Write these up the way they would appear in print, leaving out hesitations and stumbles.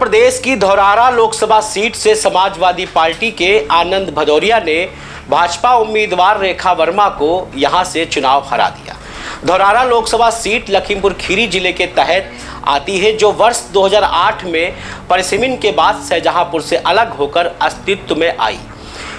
प्रदेश की धौरहरा लोकसभा सीट से समाजवादी पार्टी के आनंद भदौरिया ने भाजपा उम्मीदवार रेखा वर्मा को यहां से चुनाव हरा दिया। धौरहरा लोकसभा सीट लखीमपुर खीरी जिले के तहत आती है, जो वर्ष 2008 में परिसीमन के बाद शाहजहांपुर से अलग होकर अस्तित्व में आई।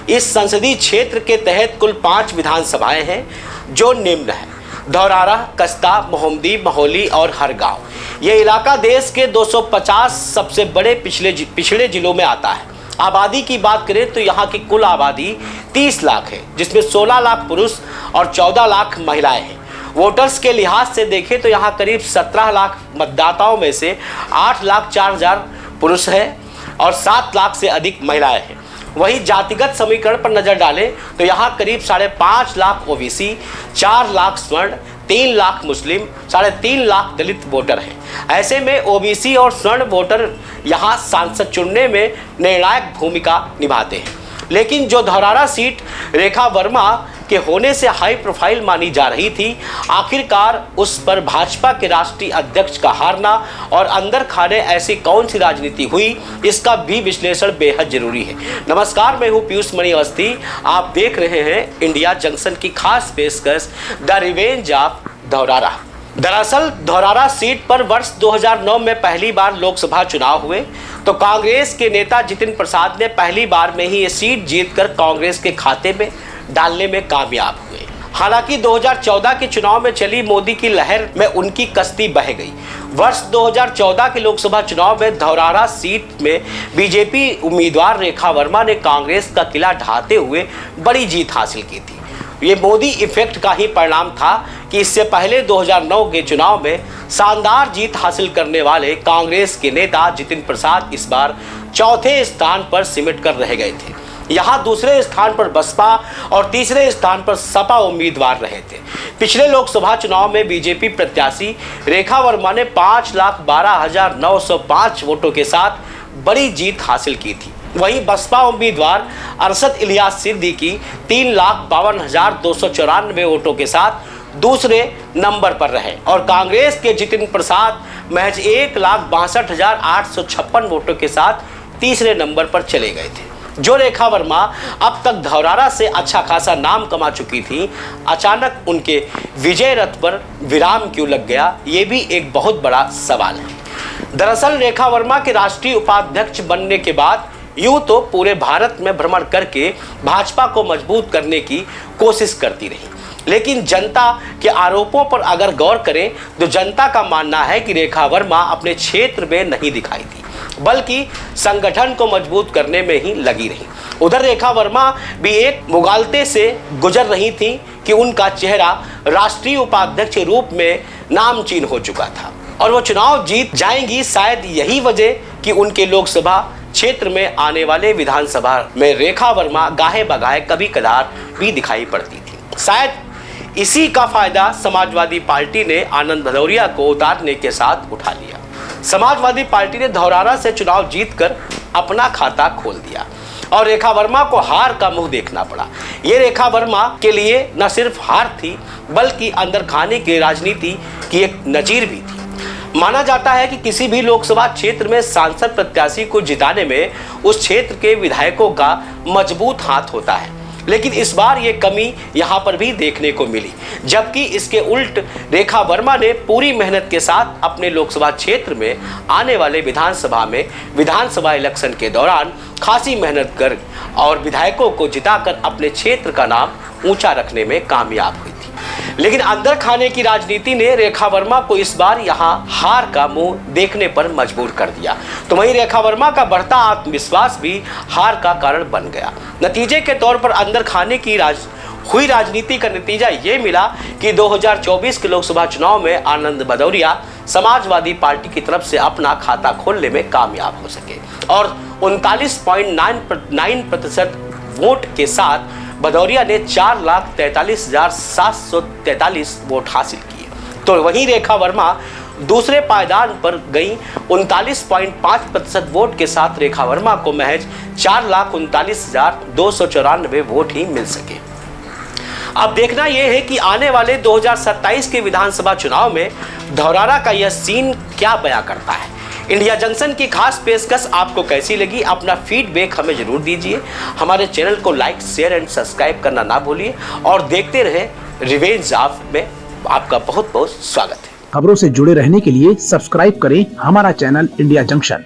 इस संसदीय क्षेत्र के तहत कुल 5 विधानसभाएं हैं, जो निम्न है: धौरहरा, कस्ता, मोहम्मदी, महौली और हरगांव। ये इलाका देश के 250 सबसे बड़े पिछड़े जिलों में आता है। आबादी की बात करें तो यहाँ की कुल आबादी 30 लाख है, जिसमें 16 लाख पुरुष और 14 लाख महिलाएं हैं। वोटर्स के लिहाज से देखें तो यहाँ करीब 17 लाख मतदाताओं में से 8 लाख 4 हजार पुरुष है और 7 लाख से अधिक महिलाएं हैं। वहीं जातिगत समीकरण पर नजर डालें तो यहाँ करीब 5.5 लाख ओबीसी, 4 लाख स्वर्ण, 3 लाख मुस्लिम, 3.5 लाख दलित वोटर हैं। ऐसे में ओबीसी और स्वर्ण वोटर यहाँ सांसद चुनने में निर्णायक भूमिका निभाते हैं। लेकिन जो धौरहरा सीट रेखा वर्मा के होने से हाई प्रोफाइल मानी जा रही थी, आखिरकार उस पर भाजपा के राष्ट्रीय अध्यक्ष का हारना और अंदर खाने ऐसी कौन सी राजनीति हुई, इसका भी विश्लेषण बेहद जरूरी है। नमस्कार, मैं हूं पीयूष मणि अवस्थी। आप देख रहे हैं इंडिया जंक्शन की खास पेशकश द रिवेंज ऑफ धौरहरा। दरअसल धौरहरा सीट पर वर्ष 2009 में पहली बार लोकसभा चुनाव हुए तो कांग्रेस के नेता जितिन प्रसाद ने पहली बार में ही ये सीट जीतकर कांग्रेस के खाते में डालने में कामयाब हुए। हालांकि 2014 के चुनाव में चली मोदी की लहर में उनकी कश्ती बह गई। वर्ष 2014 के लोकसभा चुनाव में धौरहरा सीट में बीजेपी उम्मीदवार रेखा वर्मा ने कांग्रेस का किला ढाते हुए बड़ी जीत हासिल की थी। ये मोदी इफेक्ट का ही परिणाम था कि इससे पहले 2009 के चुनाव में शानदार जीत हासिल करने वाले कांग्रेस के नेता जितिन प्रसाद इस बार चौथे स्थान पर सिमट कर रह गए थे। यहाँ दूसरे स्थान पर बसपा और तीसरे स्थान पर सपा उम्मीदवार रहे थे। पिछले लोकसभा चुनाव में बीजेपी प्रत्याशी रेखा वर्मा ने 5,12,905 वोटों के साथ बड़ी जीत हासिल की थी। वहीं बसपा उम्मीदवार अरशद इलियास सिद्दीकी 3,52,294 वोटों के साथ दूसरे नंबर पर रहे और कांग्रेस के जितिन प्रसाद महज 1,62,856 वोटों के साथ तीसरे नंबर पर चले गए थे। जो रेखा वर्मा अब तक धौरहरा से अच्छा खासा नाम कमा चुकी थी, अचानक उनके विजय रथ पर विराम क्यों लग गया, ये भी एक बहुत बड़ा सवाल है। दरअसल रेखा वर्मा के राष्ट्रीय उपाध्यक्ष बनने के बाद यूं तो पूरे भारत में भ्रमण करके भाजपा को मजबूत करने की कोशिश करती रही, लेकिन जनता के आरोपों पर अगर गौर करें तो जनता का मानना है कि रेखा वर्मा अपने क्षेत्र में नहीं दिखाई दी, बल्कि संगठन को मजबूत करने में ही लगी रही। उधर रेखा वर्मा भी एक मुगालते से गुजर रही थी कि उनका चेहरा राष्ट्रीय उपाध्यक्ष के रूप में नामचीन हो चुका था और वो चुनाव जीत जाएंगी। शायद यही वजह कि उनके लोकसभा क्षेत्र में आने वाले विधानसभा में रेखा वर्मा गाहे बगाहे कभी कदार भी दिखाई पड़ती थी। शायद इसी का फायदा समाजवादी पार्टी ने आनंद भदौरिया को उतारने के साथ उठा लिया। समाजवादी पार्टी ने धौरहरा से चुनाव जीतकर अपना खाता खोल दिया और रेखा वर्मा को हार का मुंह देखना पड़ा। ये रेखा वर्मा के लिए न सिर्फ हार थी, बल्कि अंदर खाने की राजनीति की एक नजीर भी थी। माना जाता है कि किसी भी लोकसभा क्षेत्र में सांसद प्रत्याशी को जिताने में उस क्षेत्र के विधायकों का मजबूत हाथ होता है, लेकिन इस बार ये कमी यहाँ पर भी देखने को मिली। जबकि इसके उल्ट रेखा वर्मा ने पूरी मेहनत के साथ अपने लोकसभा क्षेत्र में आने वाले विधानसभा इलेक्शन के दौरान खासी मेहनत कर और विधायकों को जिताकर अपने क्षेत्र का नाम ऊंचा रखने में कामयाब हुई थी। लेकिन अंदर खाने की राजनीति ने रेखा वर्मा को इस बार यहाँ हार का मुंह देखने पर मजबूर कर दिया। तो वहीं रेखा वर्मा का बढ़ता आत्मविश्वास भी हार का कारण बन गया। नतीजे के तौर पर अंदर खाने की हुई राजनीति का नतीजा ये मिला कि 2024 के लोकसभा चुनाव में आनंद भदौरिया समाजवादी पार्टी की तरफ से अपना खाता खोलने में कामयाब हो सके और 39.9% वोट के साथ भदौरिया ने 4,43,743 वोट हासिल किए। तो वहीं रेखा वर्मा दूसरे पायदान पर गई। 39.5% वोट के साथ रेखा वर्मा को महज 4,39,294 वोट ही मिल सके। अब देखना यह है कि आने वाले 2027 के विधानसभा चुनाव में धौरहरा का यह सीन क्या बयां करता है। इंडिया जंक्शन की खास पेशकश आपको कैसी लगी, अपना फीडबैक हमें जरूर दीजिए। हमारे चैनल को लाइक, शेयर एंड सब्सक्राइब करना ना भूलिए और देखते रहे रिवेंज ऑफ में आपका बहुत बहुत स्वागत है। खबरों से जुड़े रहने के लिए सब्सक्राइब करें हमारा चैनल इंडिया जंक्शन।